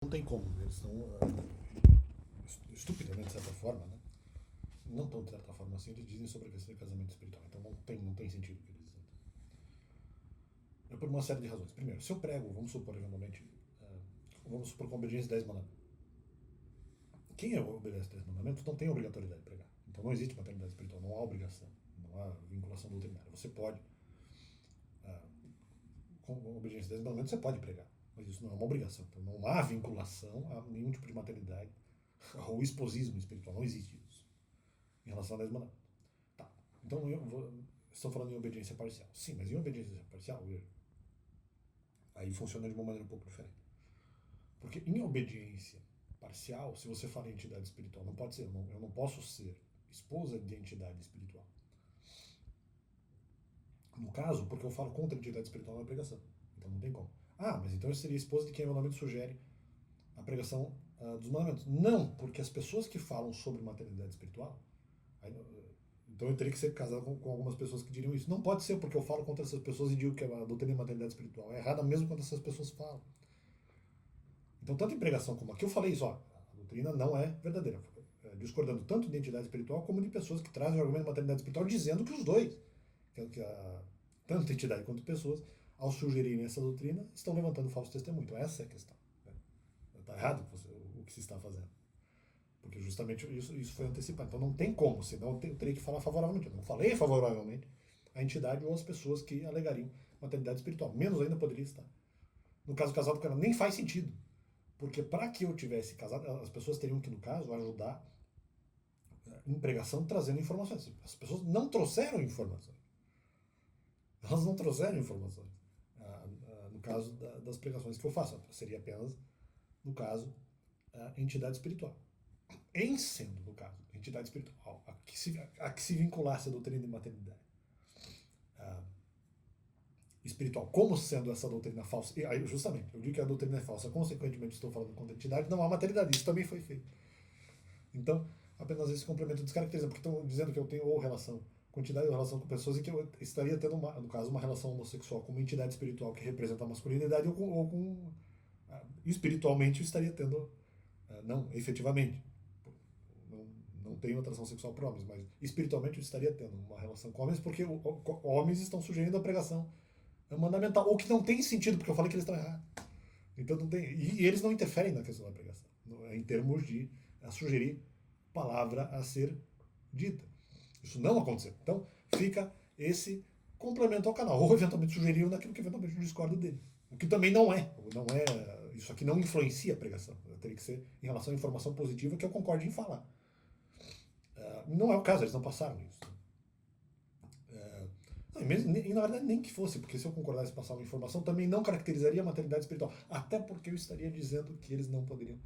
Não tem como, eles são estupidamente, de certa forma, né? Não tão de certa forma assim, eles dizem sobre a questão de casamento espiritual. Então não tem sentido o que eles dizem. É por uma série de razões. Primeiro, se eu prego, vamos supor, eventualmente, vamos supor com obediência 10 mandamentos. Quem obedece 10 mandamentos não tem obrigatoriedade de pregar. Então não existe maternidade espiritual, não há obrigação, não há vinculação doutrinária. Você pode, com obediência 10 mandamentos, você pode pregar. Mas isso não é uma obrigação. Então não há vinculação a nenhum tipo de maternidade ou esposismo espiritual. Não existe isso em relação a 10 mandamentos. Tá. Então estão falando em obediência parcial. Sim, mas em obediência parcial, aí funciona de uma maneira um pouco diferente. Porque em obediência parcial, se você fala em entidade espiritual, não pode ser, eu não posso ser esposa de entidade espiritual. No caso, porque eu falo contra a entidade espiritual na pregação. Então não tem como. Ah, mas então eu seria esposa de quem eventualmente sugere a pregação dos mandamentos. Não, porque as pessoas que falam sobre maternidade espiritual, então eu teria que ser casado com algumas pessoas que diriam isso. Não pode ser porque eu falo contra essas pessoas e digo que a doutrina de maternidade espiritual é errada mesmo quando essas pessoas falam. Então, tanto em pregação como aqui, eu falei isso, a doutrina não é verdadeira. Discordando tanto de entidade espiritual como de pessoas que trazem o argumento de maternidade espiritual dizendo que os dois, tanto entidade quanto pessoas, ao sugerirem essa doutrina, estão levantando falso testemunho. Então essa é a questão. Está errado o que se está fazendo. Porque justamente isso foi antecipado. Então não tem como, senão eu teria que falar favoravelmente. Eu não falei favoravelmente a entidade ou as pessoas que alegariam maternidade espiritual. Menos ainda poderia estar. No caso casado com ela, nem faz sentido. Porque para que eu tivesse casado, as pessoas teriam que, no caso, ajudar em pregação trazendo informações. As pessoas não trouxeram informações. Elas não trouxeram informações. No caso das pregações que eu faço, seria apenas, no caso, a entidade espiritual. Em sendo, no caso, a entidade espiritual, a que se vinculasse a doutrina de maternidade espiritual, como sendo essa doutrina falsa, e aí justamente, eu digo que a doutrina é falsa, consequentemente estou falando contra a entidade, não há maternidade, isso também foi feito. Então, apenas esse complemento descaracteriza, porque estão dizendo que eu tenho ou relação com entidade ou relação com pessoas e que eu estaria tendo, no caso, uma relação homossexual com uma entidade espiritual que representa a masculinidade ou com espiritualmente eu estaria tendo, não efetivamente, não tenho atração sexual por homens, mas espiritualmente eu estaria tendo uma relação com homens porque homens estão sugerindo a pregação mandamental, ou que não tem sentido, porque eu falei que eles estão errados. Então não tem, e eles não interferem na questão da pregação, em termos de sugerir palavra a ser dita. Isso não aconteceu. Então fica esse complemento ao canal, ou eventualmente sugeriram naquilo que eventualmente eu discordo dele. O que também não é. Isso aqui não influencia a pregação. Teria que ser em relação à informação positiva que eu concorde em falar. Não é o caso, eles não passaram isso. E na verdade nem que fosse, porque se eu concordasse em passar uma informação, também não caracterizaria a maternidade espiritual. Até porque eu estaria dizendo que eles não poderiam,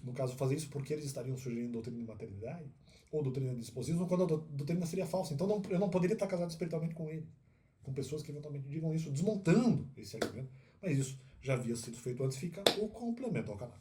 no caso, fazer isso porque eles estariam sugerindo doutrina de maternidade ou doutrina de esposismo, quando a doutrina seria falsa. Então eu não poderia estar casado espiritualmente com eles, com pessoas que eventualmente digam isso, desmontando esse argumento. Mas isso já havia sido feito antes, fica o complemento ao canal.